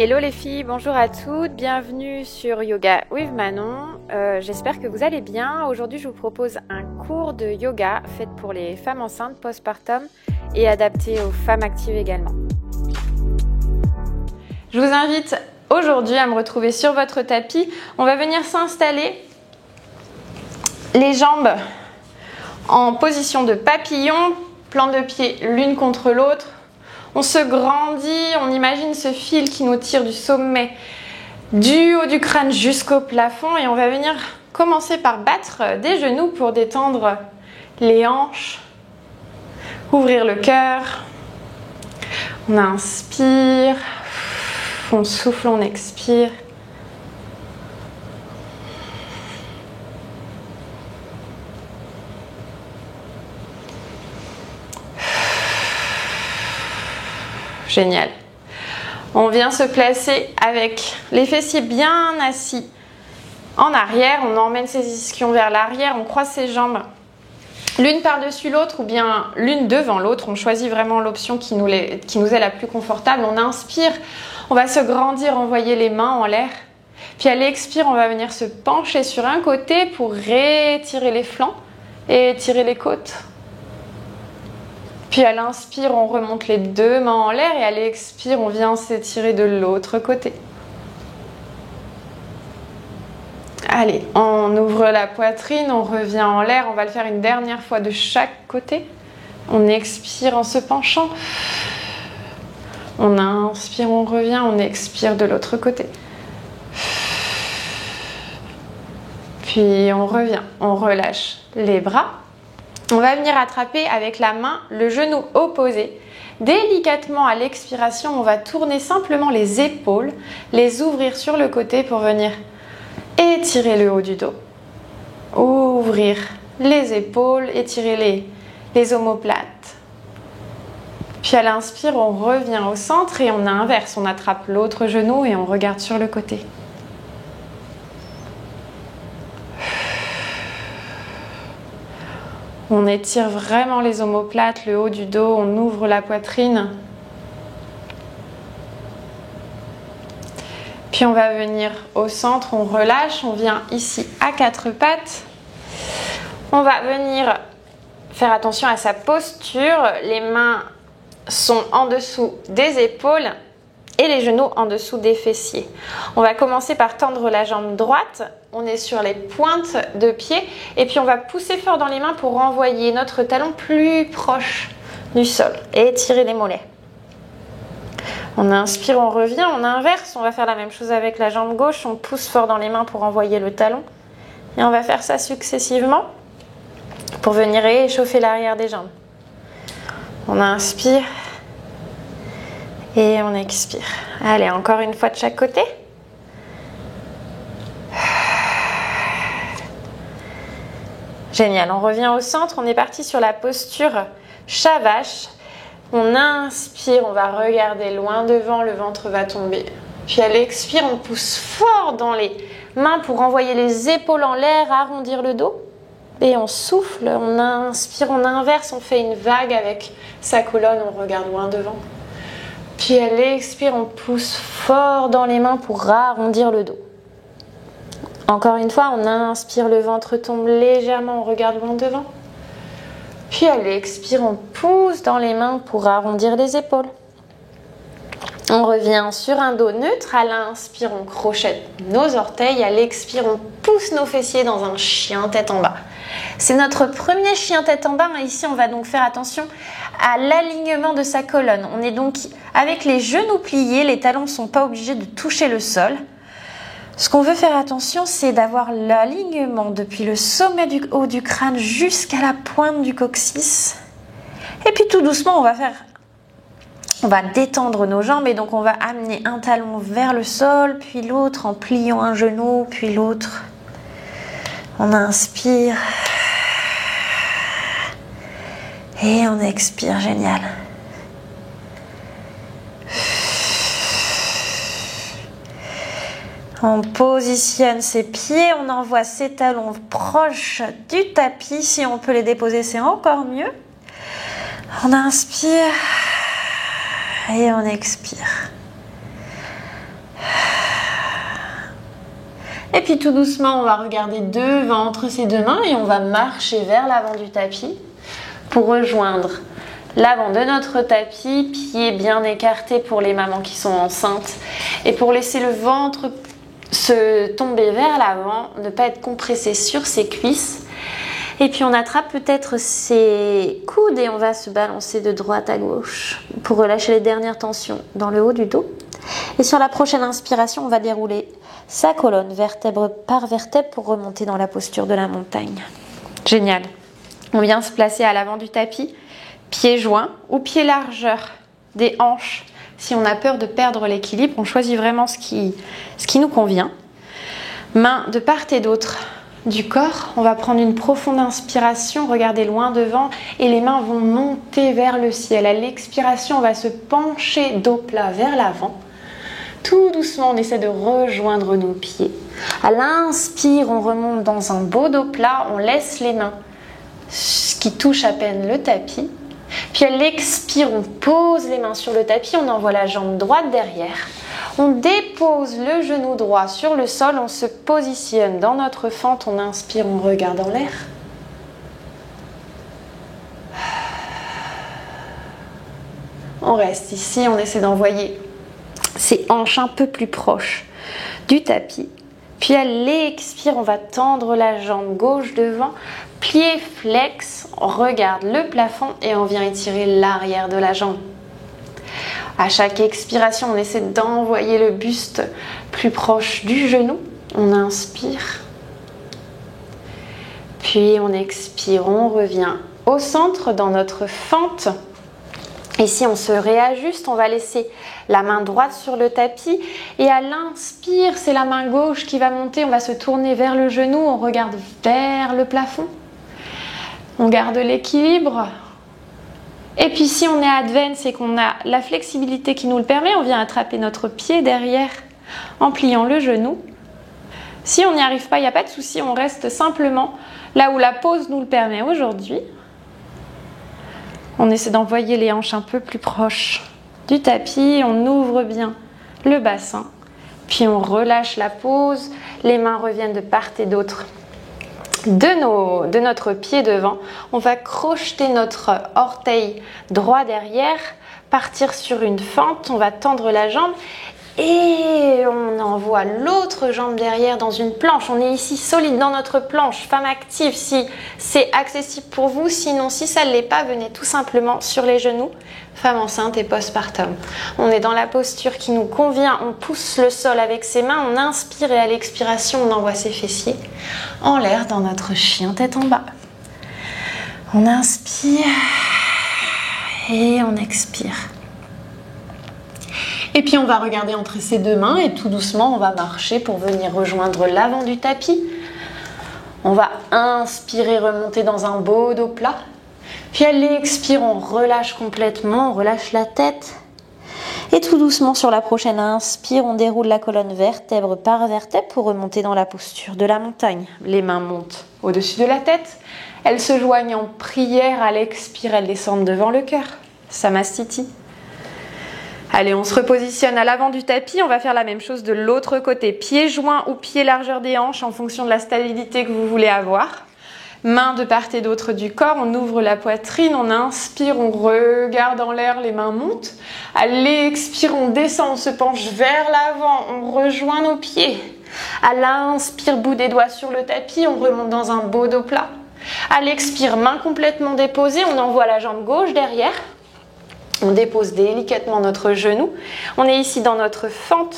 Hello les filles, bonjour à toutes, bienvenue sur Yoga with Manon. J'espère que vous allez bien. Aujourd'hui, je vous propose un cours de yoga fait pour les femmes enceintes postpartum et adapté aux femmes actives également. Je vous invite aujourd'hui à me retrouver sur votre tapis. On va venir s'installer les jambes en position de papillon, plante de pied l'une contre l'autre. On se grandit, on imagine ce fil qui nous tire du sommet du haut du crâne jusqu'au plafond et on va venir commencer par battre des genoux pour détendre les hanches, ouvrir le cœur. On inspire, on souffle, on expire. Génial. On vient se placer avec les fessiers bien assis en arrière. On emmène ses ischions vers l'arrière. On croise ses jambes l'une par-dessus l'autre ou bien l'une devant l'autre. On choisit vraiment l'option qui nous est la plus confortable. On inspire, on va se grandir, envoyer les mains en l'air. Puis à l'expire, on va venir se pencher sur un côté pour rétirer les flancs et étirer les côtes. Puis à l'inspire, on remonte les deux mains en l'air et à l'expire, on vient s'étirer de l'autre côté. Allez, on ouvre la poitrine, on revient en l'air. On va le faire une dernière fois de chaque côté. On expire en se penchant. On inspire, on revient, on expire de l'autre côté. Puis on revient, on relâche les bras. On va venir attraper avec la main le genou opposé. Délicatement à l'expiration, on va tourner simplement les épaules, les ouvrir sur le côté pour venir étirer le haut du dos. Ouvrir les épaules, étirer les omoplates. Puis à l'inspire, on revient au centre et on inverse. On attrape l'autre genou et on regarde sur le côté. On étire vraiment les omoplates, le haut du dos, on ouvre la poitrine. Puis on va venir au centre, on relâche, on vient ici à quatre pattes. On va venir faire attention à sa posture. Les mains sont en dessous des épaules et les genoux en dessous des fessiers. On va commencer par tendre la jambe droite. On est sur les pointes de pied et puis on va pousser fort dans les mains pour renvoyer notre talon plus proche du sol et étirer les mollets. On inspire, on revient, on inverse. On va faire la même chose avec la jambe gauche. On pousse fort dans les mains pour renvoyer le talon. Et on va faire ça successivement pour venir réchauffer l'arrière des jambes. On inspire et on expire. Allez, encore une fois de chaque côté. Génial, on revient au centre, on est parti sur la posture chat vache. On inspire, on va regarder loin devant, le ventre va tomber. Puis à l'expire, on pousse fort dans les mains pour envoyer les épaules en l'air, arrondir le dos. Et on souffle, on inspire, on inverse, on fait une vague avec sa colonne, on regarde loin devant. Puis à l'expire, on pousse fort dans les mains pour arrondir le dos. Encore une fois, on inspire, le ventre tombe légèrement, on regarde loin devant. Puis à l'expire, on pousse dans les mains pour arrondir les épaules. On revient sur un dos neutre. À l'inspire, on crochette nos orteils. À l'expire, on pousse nos fessiers dans un chien tête en bas. C'est notre premier chien tête en bas. Ici, on va donc faire attention à l'alignement de sa colonne. On est donc avec les genoux pliés. Les talons ne sont pas obligés de toucher le sol. Ce qu'on veut faire attention, c'est d'avoir l'alignement depuis le sommet du haut du crâne jusqu'à la pointe du coccyx. Et puis tout doucement, on va détendre nos jambes et donc on va amener un talon vers le sol, puis l'autre en pliant un genou, puis l'autre. On inspire et on expire, génial. On positionne ses pieds, on envoie ses talons proches du tapis. Si on peut les déposer, c'est encore mieux. On inspire et on expire. Et puis tout doucement, on va regarder devant entre ces deux mains et on va marcher vers l'avant du tapis pour rejoindre l'avant de notre tapis, pieds bien écartés pour les mamans qui sont enceintes et pour laisser le ventre se tomber vers l'avant, ne pas être compressé sur ses cuisses. Et puis on attrape peut-être ses coudes et on va se balancer de droite à gauche pour relâcher les dernières tensions dans le haut du dos. Et sur la prochaine inspiration, on va dérouler sa colonne vertèbre par vertèbre pour remonter dans la posture de la montagne. Génial. On vient se placer à l'avant du tapis, pieds joints ou pieds largeur des hanches. Si on a peur de perdre l'équilibre, on choisit vraiment ce qui nous convient. Mains de part et d'autre du corps. On va prendre une profonde inspiration, regarder loin devant et les mains vont monter vers le ciel. À l'expiration, on va se pencher dos plat vers l'avant. Tout doucement, on essaie de rejoindre nos pieds. À l'inspire, on remonte dans un beau dos plat. On laisse les mains qui touchent à peine le tapis. Puis à l'expire, on pose les mains sur le tapis. On envoie la jambe droite derrière. On dépose le genou droit sur le sol. On se positionne dans notre fente. On inspire, on regarde en l'air. On reste ici. On essaie d'envoyer ses hanches un peu plus proches du tapis. Puis à l'expire, on va tendre la jambe gauche devant, plié flex, on regarde le plafond et on vient étirer l'arrière de la jambe. À chaque expiration, on essaie d'envoyer le buste plus proche du genou. On inspire. Puis on expire, on revient au centre dans notre fente. Ici, on se réajuste, on va laisser la main droite sur le tapis et à l'inspire, c'est la main gauche qui va monter. On va se tourner vers le genou, on regarde vers le plafond. On garde l'équilibre. Et puis si on est advance et qu'on a la flexibilité qui nous le permet, on vient attraper notre pied derrière en pliant le genou. Si on n'y arrive pas, il n'y a pas de souci, on reste simplement là où la pose nous le permet aujourd'hui. On essaie d'envoyer les hanches un peu plus proches du tapis. On ouvre bien le bassin. Puis on relâche la pose. Les mains reviennent de part et d'autre de notre pied devant. On va crocheter notre orteil droit derrière. Partir sur une fente. On va tendre la jambe. Et on envoie l'autre jambe derrière dans une planche. On est ici solide dans notre planche. Femme active, si c'est accessible pour vous. Sinon, si ça ne l'est pas, venez tout simplement sur les genoux. Femme enceinte et postpartum. On est dans la posture qui nous convient. On pousse le sol avec ses mains. On inspire et à l'expiration, on envoie ses fessiers en l'air dans notre chien tête en bas. On inspire et on expire. Et puis on va regarder entre ces deux mains et tout doucement on va marcher pour venir rejoindre l'avant du tapis. On va inspirer, remonter dans un beau dos plat. Puis à l'expire, on relâche complètement, on relâche la tête. Et tout doucement sur la prochaine inspire, on déroule la colonne vertèbre par vertèbre pour remonter dans la posture de la montagne. Les mains montent au-dessus de la tête. Elles se joignent en prière. À l'expire, elles descendent devant le cœur. Samastiti. Allez, on se repositionne à l'avant du tapis. On va faire la même chose de l'autre côté. Pieds joints ou pieds largeur des hanches en fonction de la stabilité que vous voulez avoir. Mains de part et d'autre du corps. On ouvre la poitrine. On inspire, on regarde en l'air, les mains montent. À l'expire, on descend, on se penche vers l'avant. On rejoint nos pieds. À l'inspire, bout des doigts sur le tapis. On remonte dans un beau dos plat. À l'expire, main complètement déposée. On envoie la jambe gauche derrière. On dépose délicatement notre genou. On est ici dans notre fente.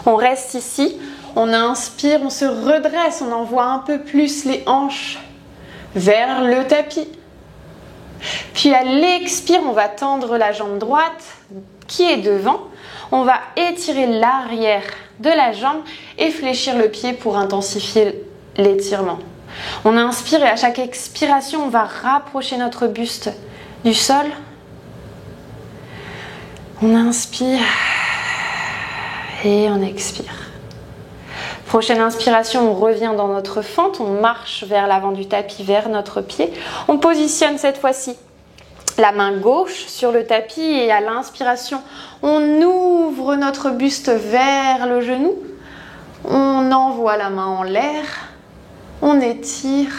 On reste ici. On inspire, on se redresse. On envoie un peu plus les hanches vers le tapis. Puis à l'expire, on va tendre la jambe droite qui est devant. On va étirer l'arrière de la jambe et fléchir le pied pour intensifier l'étirement. On inspire et à chaque expiration, on va rapprocher notre buste du sol. On inspire et on expire. Prochaine inspiration, on revient dans notre fente, on marche vers l'avant du tapis, vers notre pied. On positionne cette fois-ci la main gauche sur le tapis et à l'inspiration, on ouvre notre buste vers le genou. On envoie la main en l'air, on étire,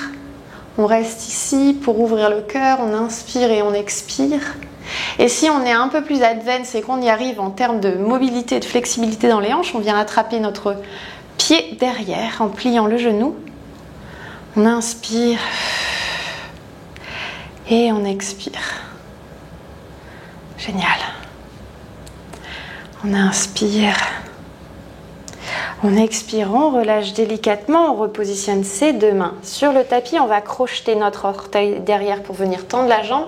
on reste ici pour ouvrir le cœur, on inspire et on expire. Et si on est un peu plus advanced et qu'on y arrive en termes de mobilité et de flexibilité dans les hanches, on vient attraper notre pied derrière en pliant le genou. On inspire et on expire. Génial. On inspire. On expire, on relâche délicatement, on repositionne ses deux mains sur le tapis. On va crocheter notre orteil derrière pour venir tendre la jambe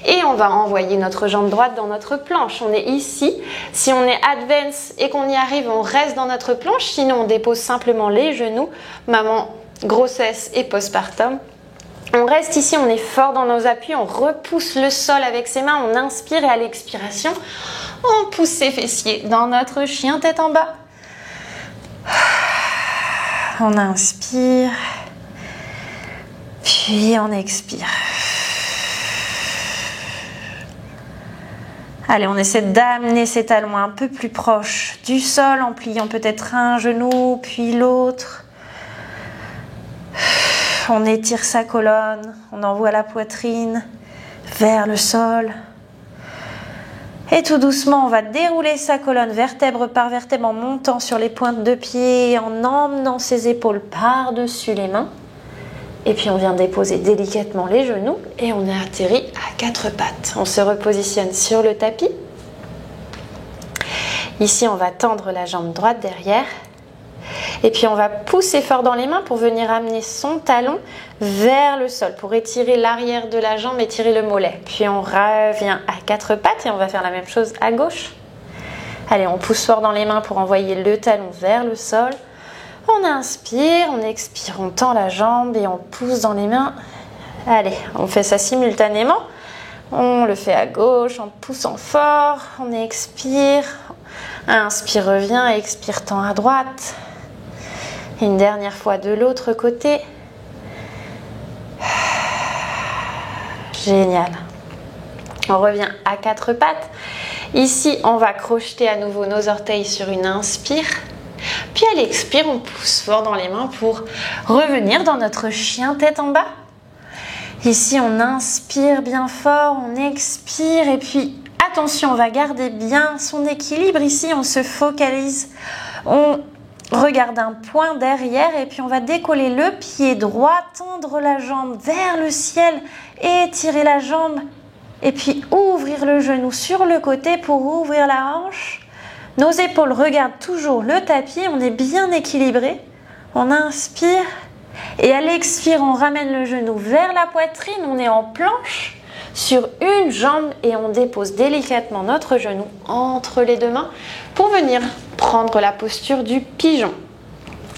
et on va envoyer notre jambe droite dans notre planche. On est ici. Si on est advance et qu'on y arrive, on reste dans notre planche. Sinon, on dépose simplement les genoux. Maman, grossesse et postpartum. On reste ici, on est fort dans nos appuis, on repousse le sol avec ses mains, on inspire et à l'expiration, on pousse ses fessiers dans notre chien tête en bas. On inspire, puis on expire. Allez, on essaie d'amener ses talons un peu plus proches du sol en pliant peut-être un genou, puis l'autre. On étire sa colonne, on envoie la poitrine vers le sol. Et tout doucement, on va dérouler sa colonne vertèbre par vertèbre en montant sur les pointes de pied, en emmenant ses épaules par-dessus les mains. Et puis on vient déposer délicatement les genoux et on est atterri à quatre pattes. On se repositionne sur le tapis. Ici, on va tendre la jambe droite derrière. Et puis on va pousser fort dans les mains pour venir amener son talon vers le sol, pour étirer l'arrière de la jambe, étirer le mollet. Puis on revient à quatre pattes et on va faire la même chose à gauche. Allez, on pousse fort dans les mains pour envoyer le talon vers le sol. On inspire, on expire, on tend la jambe et on pousse dans les mains. Allez, on fait ça simultanément. On le fait à gauche en poussant fort. On expire. Inspire, revient, expire, tend à droite. Une dernière fois de l'autre côté. Génial. On revient à quatre pattes. Ici, on va crocheter à nouveau nos orteils sur une inspire. Puis à l'expire, on pousse fort dans les mains pour revenir dans notre chien tête en bas. Ici, on inspire bien fort, on expire et puis attention, on va garder bien son équilibre. Ici, on se focalise. On regarde un point derrière et puis on va décoller le pied droit, tendre la jambe vers le ciel, étirer la jambe et puis ouvrir le genou sur le côté pour ouvrir la hanche. Nos épaules regardent toujours le tapis, on est bien équilibré. On inspire et à l'expire, on ramène le genou vers la poitrine, on est en planche sur une jambe et on dépose délicatement notre genou entre les deux mains pour venir prendre la posture du pigeon.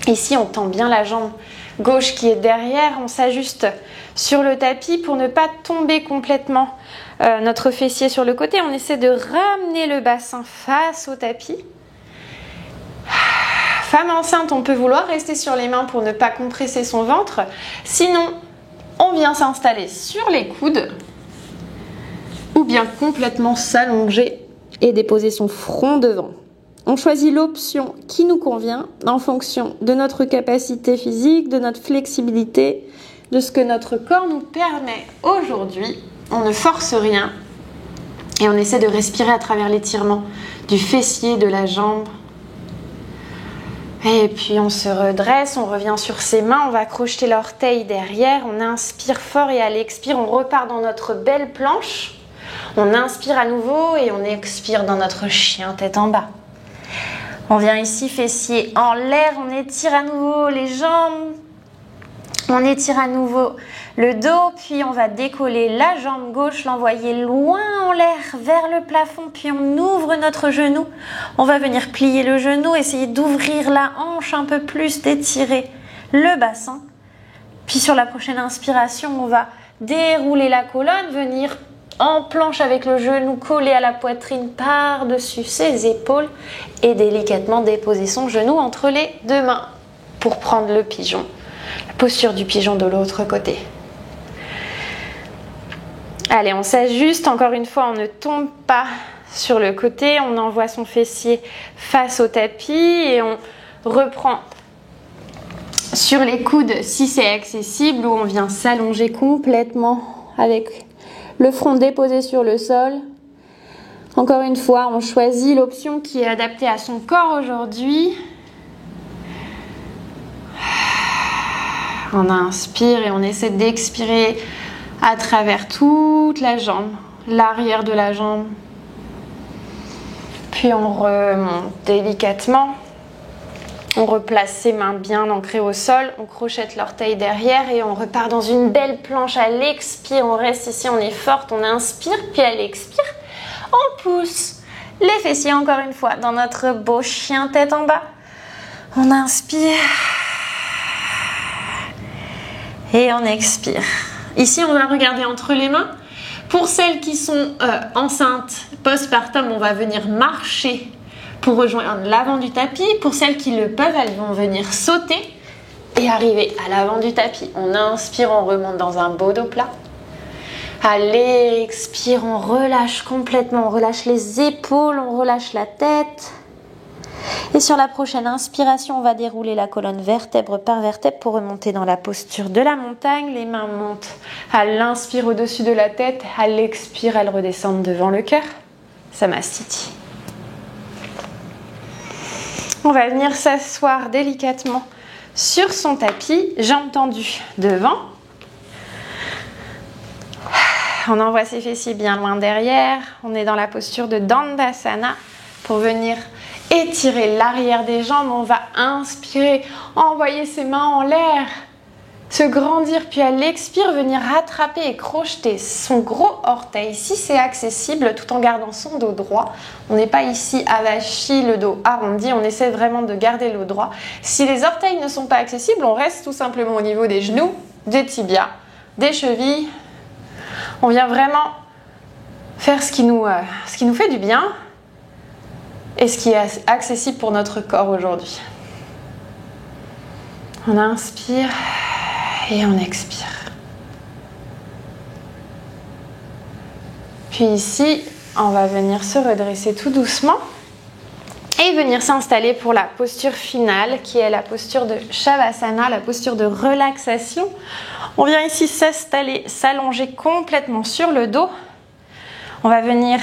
Ici, on tend bien la jambe gauche qui est derrière, on s'ajuste sur le tapis pour ne pas tomber complètement notre fessier sur le côté. On essaie de ramener le bassin face au tapis. Femme enceinte, on peut vouloir rester sur les mains pour ne pas compresser son ventre. Sinon, on vient s'installer sur les coudes ou bien complètement s'allonger et déposer son front devant. On choisit l'option qui nous convient en fonction de notre capacité physique, de notre flexibilité, de ce que notre corps nous permet aujourd'hui. On ne force rien et on essaie de respirer à travers l'étirement du fessier, de la jambe. Et puis on se redresse, on revient sur ses mains, on va crocheter l'orteil derrière, on inspire fort et à l'expire, on repart dans notre belle planche. On inspire à nouveau et on expire dans notre chien tête en bas. On vient ici, fessier en l'air, on étire à nouveau les jambes, on étire à nouveau le dos, puis on va décoller la jambe gauche, l'envoyer loin en l'air vers le plafond, puis on ouvre notre genou. On va venir plier le genou, essayer d'ouvrir la hanche un peu plus, d'étirer le bassin. Puis sur la prochaine inspiration, on va dérouler la colonne, venir en planche avec le genou collé à la poitrine par-dessus ses épaules et délicatement déposer son genou entre les deux mains pour prendre le pigeon, la posture du pigeon de l'autre côté. Allez, on s'ajuste, encore une fois, on ne tombe pas sur le côté, on envoie son fessier face au tapis et on reprend sur les coudes si c'est accessible, ou on vient s'allonger complètement avec le front déposé sur le sol. Encore une fois, on choisit l'option qui est adaptée à son corps aujourd'hui. On inspire et on essaie d'expirer à travers toute la jambe, l'arrière de la jambe. Puis on remonte délicatement. On replace ses mains bien ancrées au sol, on crochette l'orteil derrière et on repart dans une belle planche. À l'expire, on reste ici, on est forte, on inspire, puis à l'expire, on pousse les fessiers encore une fois dans notre beau chien tête en bas. On inspire et on expire. Ici, on va regarder entre les mains. Pour celles qui sont enceintes, postpartum, on va venir marcher pour rejoindre l'avant du tapis. Pour celles qui le peuvent, elles vont venir sauter et arriver à l'avant du tapis. On inspire, on remonte dans un beau dos plat. À l'expire, on relâche complètement, on relâche les épaules, on relâche la tête. Et sur la prochaine inspiration, on va dérouler la colonne vertèbre par vertèbre pour remonter dans la posture de la montagne. Les mains montent à l'inspire au-dessus de la tête, à l'expire, elles redescendent devant le cœur. Samastiti. On va venir s'asseoir délicatement sur son tapis, jambes tendues devant. On envoie ses fessiers bien loin derrière. On est dans la posture de Dandasana pour venir étirer l'arrière des jambes. On va inspirer, envoyer ses mains en l'air, se grandir, puis à l'expire, venir rattraper et crocheter son gros orteil si c'est accessible, tout en gardant son dos droit. On n'est pas ici avachi, le dos arrondi, on essaie vraiment de garder le dos droit. Si les orteils ne sont pas accessibles, on reste tout simplement au niveau des genoux, des tibias, des chevilles. On vient vraiment faire ce qui nous fait du bien et ce qui est accessible pour notre corps aujourd'hui. On inspire et on expire. Puis ici, on va venir se redresser tout doucement et venir s'installer pour la posture finale qui est la posture de Shavasana, la posture de relaxation. On vient ici s'installer, s'allonger complètement sur le dos. On va venir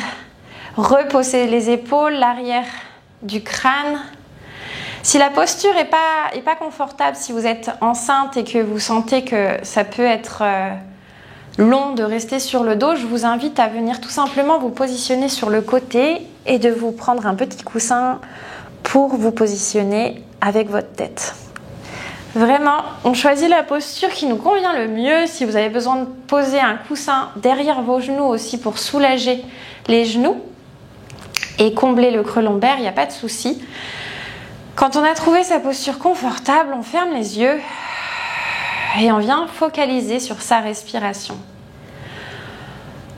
reposer les épaules, l'arrière du crâne. Si la posture n'est pas confortable, si vous êtes enceinte et que vous sentez que ça peut être long de rester sur le dos, je vous invite à venir tout simplement vous positionner sur le côté et de vous prendre un petit coussin pour vous positionner avec votre tête. Vraiment, on choisit la posture qui nous convient le mieux. Si vous avez besoin de poser un coussin derrière vos genoux aussi pour soulager les genoux et combler le creux lombaire, il n'y a pas de souci. Quand on a trouvé sa posture confortable, on ferme les yeux et on vient focaliser sur sa respiration.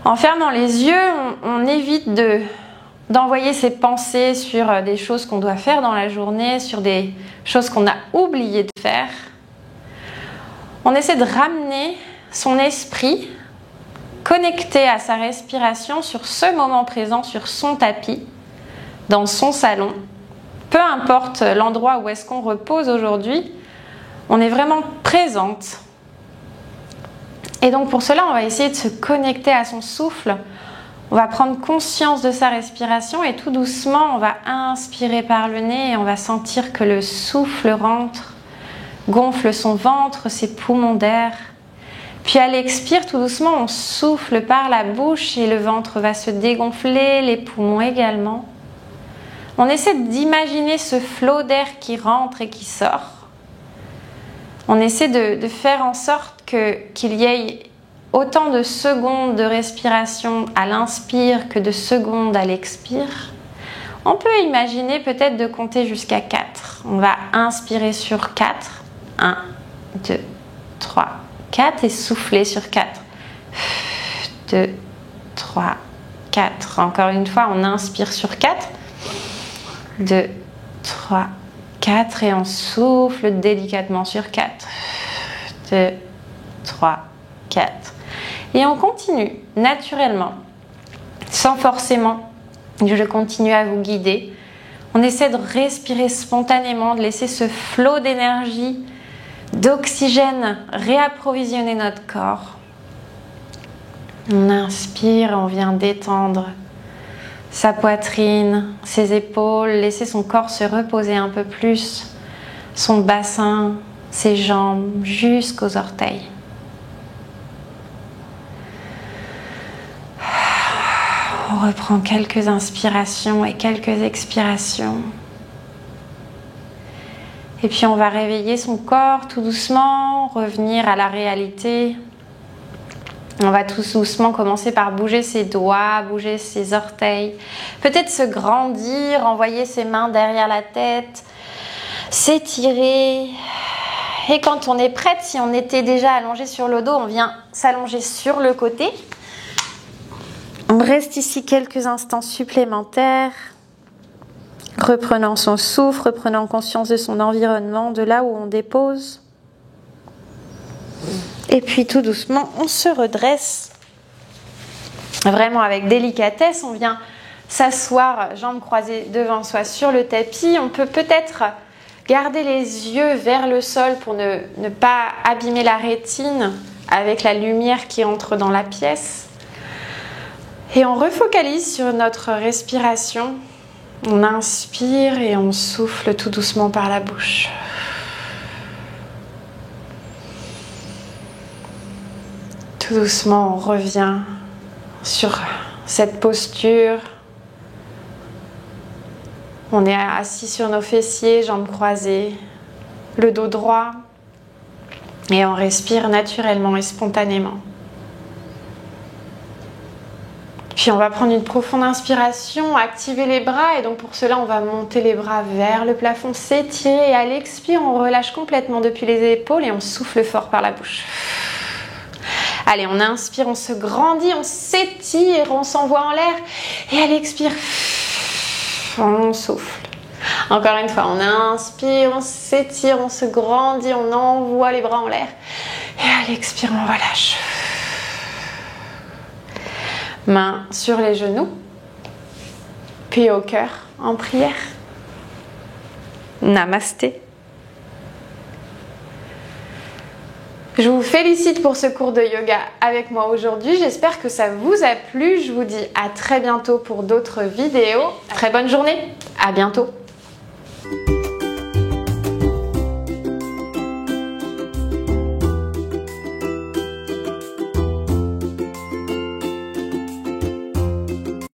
En fermant les yeux, on évite d'envoyer ses pensées sur des choses qu'on doit faire dans la journée, sur des choses qu'on a oublié de faire. On essaie de ramener son esprit connecté à sa respiration sur ce moment présent, sur son tapis, dans son salon. Peu importe l'endroit où est-ce qu'on repose aujourd'hui, on est vraiment présente. Et donc pour cela, on va essayer de se connecter à son souffle. On va prendre conscience de sa respiration et tout doucement, on va inspirer par le nez et on va sentir que le souffle rentre, gonfle son ventre, ses poumons d'air. Puis à l'expire, tout doucement, on souffle par la bouche et le ventre va se dégonfler, les poumons également. On essaie d'imaginer ce flot d'air qui rentre et qui sort. On essaie de faire en sorte qu'il y ait autant de secondes de respiration à l'inspire que de secondes à l'expire. On peut imaginer peut-être de compter jusqu'à 4. On va inspirer sur 4. 1, 2, 3, 4 et souffler sur 4. 2, 3, 4. Encore une fois, on inspire sur 4. 2, 3, 4 et on souffle délicatement sur 4. 2, 3, 4. Et on continue naturellement, sans forcément je continue à vous guider. On essaie de respirer spontanément, de laisser ce flot d'énergie d'oxygène, réapprovisionner notre corps. On inspire, on vient détendre sa poitrine, ses épaules, laisser son corps se reposer un peu plus, son bassin, ses jambes jusqu'aux orteils. On reprend quelques inspirations et quelques expirations. Et puis on va réveiller son corps tout doucement, revenir à la réalité. On va tout doucement commencer par bouger ses doigts, bouger ses orteils. Peut-être se grandir, envoyer ses mains derrière la tête, s'étirer. Et quand on est prête, si on était déjà allongé sur le dos, on vient s'allonger sur le côté. On reste ici quelques instants supplémentaires, reprenant son souffle, reprenant conscience de son environnement, de là où on dépose. Et puis tout doucement, on se redresse. Vraiment avec délicatesse, on vient s'asseoir, jambes croisées devant soi sur le tapis. On peut peut-être garder les yeux vers le sol pour ne pas abîmer la rétine avec la lumière qui entre dans la pièce. Et on refocalise sur notre respiration. On inspire et on souffle tout doucement par la bouche. Tout doucement, on revient sur cette posture. On est assis sur nos fessiers, jambes croisées, le dos droit. Et on respire naturellement et spontanément. Puis on va prendre une profonde inspiration, activer les bras et donc pour cela on va monter les bras vers le plafond, s'étirer et à l'expire on relâche complètement depuis les épaules et on souffle fort par la bouche. Allez, on inspire, on se grandit, on s'étire, on s'envoie en l'air et à l'expire on souffle. Encore une fois, on inspire, on s'étire, on se grandit, on envoie les bras en l'air et à l'expire on relâche. Mains sur les genoux, puis au cœur en prière. Namasté. Je vous félicite pour ce cours de yoga avec moi aujourd'hui. J'espère que ça vous a plu. Je vous dis à très bientôt pour d'autres vidéos. Très bonne journée. À bientôt.